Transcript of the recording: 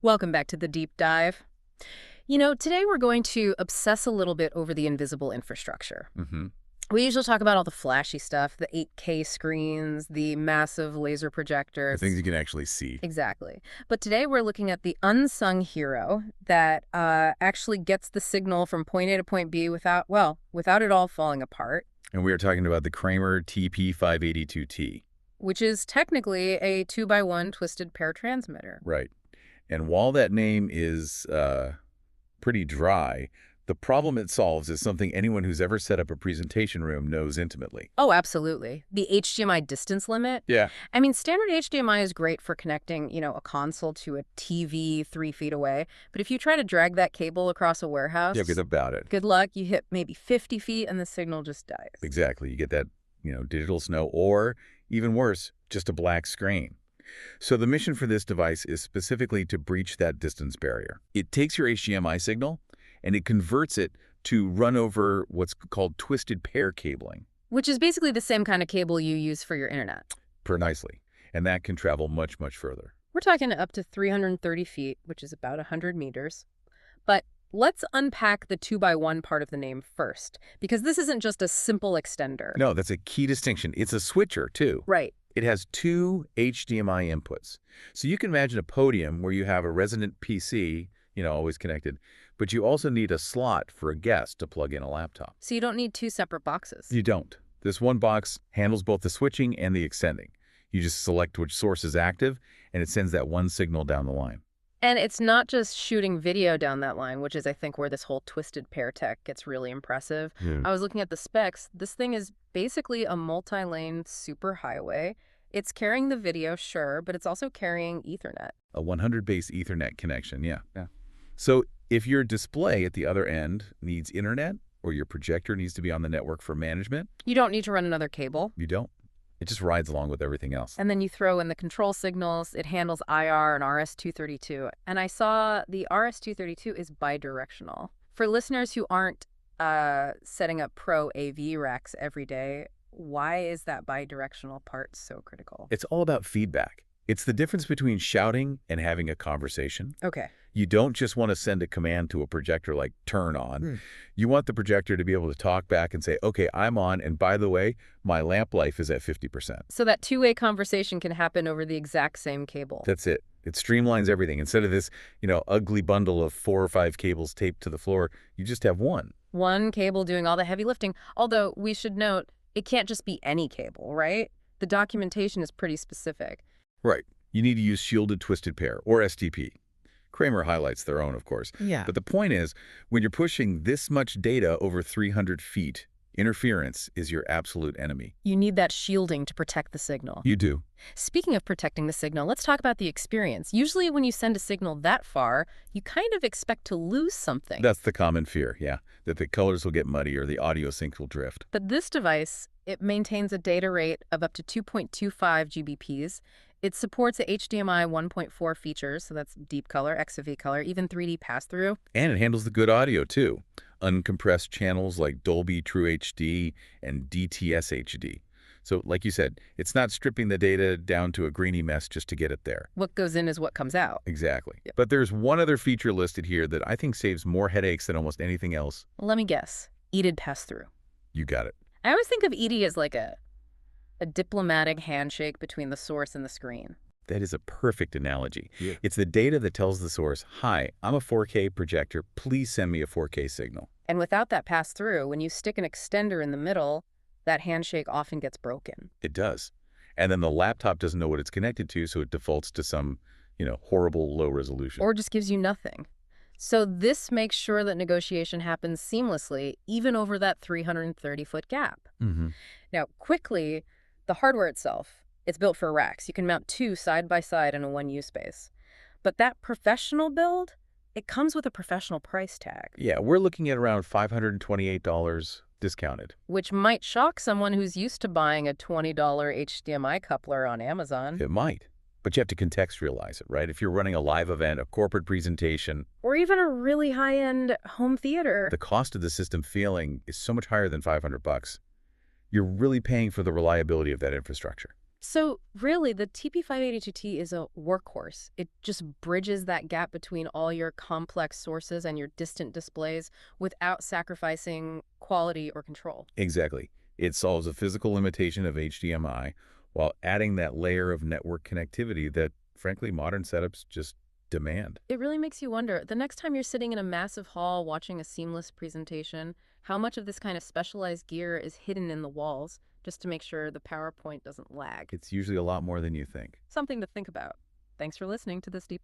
Welcome back to the deep dive. Today we're going to obsess a little bit over the invisible infrastructure. Mm-hmm. We usually talk about all the flashy stuff, the 8K screens, the massive laser The projectors. things you can actually see. Exactly. But today we're looking at the unsung hero that actually gets the signal from point A to point B without it all falling apart. And we are talking about the Kramer TP-582T. Which is technically a 2x1 twisted pair transmitter. Right. And while that name is pretty dry, the problem it solves is something anyone who's ever set up a presentation room knows intimately. Oh, absolutely. The HDMI distance limit. Yeah. I mean, standard HDMI is great for connecting, a console to a TV 3 feet away. But if you try to drag that cable across a warehouse, Yeah, good about it. good luck. You hit maybe 50 feet and the signal just dies. Exactly. You get that, digital snow, or even worse, just a black screen. So the mission for this device is specifically to breach that distance barrier. It takes your HDMI signal and it converts it to run over what's called twisted pair cabling. Which is basically the same kind of cable you use for your internet. Precisely. And that can travel much, much further. We're talking up to 330 feet, which is about 100 meters. But let's unpack the 2x1 part of the name first, because this isn't just a simple extender. No, that's a key distinction. It's a switcher, too. Right. It has two HDMI inputs. So you can imagine a podium where you have a resident PC, always connected, but you also need a slot for a guest to plug in a laptop. So you don't need two separate boxes. You don't. This one box handles both the switching and the extending. You just select which source is active, and it sends that one signal down the line. And it's not just shooting video down that line, which is, I think, where this whole twisted pair tech gets really impressive. Yeah. I was looking at the specs. This thing is basically a multi-lane superhighway. It's carrying the video, sure, but it's also carrying Ethernet. A 100 base Ethernet connection, yeah. So if your display at the other end needs internet, or your projector needs to be on the network for management, You don't need to run another cable. you don't. It just rides along with everything else. And then you throw in the control signals. It handles IR and RS-232. And I saw the RS-232 is bidirectional. For listeners who aren't setting up pro AV racks every day, why is that bidirectional part so critical? It's all about feedback. It's the difference between shouting and having a conversation. Okay. You don't just want to send a command to a projector like turn on. You want the projector to be able to talk back and say, okay, I'm on, and by the way, my lamp life is at 50%. So that two-way conversation can happen over the exact same cable. That's it. It streamlines everything. Instead of this, ugly bundle of 4 or 5 cables taped to the floor, you just have one. One cable doing all the heavy lifting. Although we should note, it can't just be any cable, right? The documentation is pretty specific. Right. You need to use shielded twisted pair, or STP. Kramer highlights their own, of course. Yeah. But the point is, when you're pushing this much data over 300 feet, interference is your absolute enemy. You need that shielding to protect the signal. You do. Speaking of protecting the signal, let's talk about the experience. Usually when you send a signal that far, you kind of expect to lose something. That's the common fear, yeah, that the colors will get muddy or the audio sync will drift. But this device, it maintains a data rate of up to 2.25 Gbps. It supports a HDMI 1.4 features, so that's deep color, XFE color, even 3D pass-through. And it handles the good audio, too. Uncompressed channels like Dolby True HD and DTS HD. So, like you said, it's not stripping the data down to a grainy mess just to get it there. What goes in is what comes out. Exactly. Yep. But there's one other feature listed here that I think saves more headaches than almost anything else. Let me guess. EDID pass-through. You got it. I always think of ED as like a diplomatic handshake between the source and the screen. That is a perfect analogy. Yeah. It's the data that tells the source, hi, I'm a 4K projector, please send me a 4K signal. And without that pass-through, when you stick an extender in the middle, that handshake often gets broken. It does. And then the laptop doesn't know what it's connected to, so it defaults to some, horrible low resolution. Or just gives you nothing. So this makes sure that negotiation happens seamlessly, even over that 330-foot gap. Mm-hmm. Now, quickly, the hardware itself, it's built for racks. You can mount two side by side in a one-use space. But that professional build, it comes with a professional price tag. Yeah, we're looking at around $528 discounted. Which might shock someone who's used to buying a $20 HDMI coupler on Amazon. It might. But you have to contextualize it, right? If you're running a live event, a corporate presentation, Or even a really high-end home theater. the cost of the system failing is so much higher than $500. You're really paying for the reliability of that infrastructure. So really, the TP-582T is a workhorse. It just bridges that gap between all your complex sources and your distant displays without sacrificing quality or control. Exactly. It solves a physical limitation of HDMI while adding that layer of network connectivity that, frankly, modern setups just demand. It really makes you wonder, the next time you're sitting in a massive hall watching a seamless presentation, how much of this kind of specialized gear is hidden in the walls just to make sure the PowerPoint doesn't lag? It's usually a lot more than you think. Something to think about. Thanks for listening to this deep dive.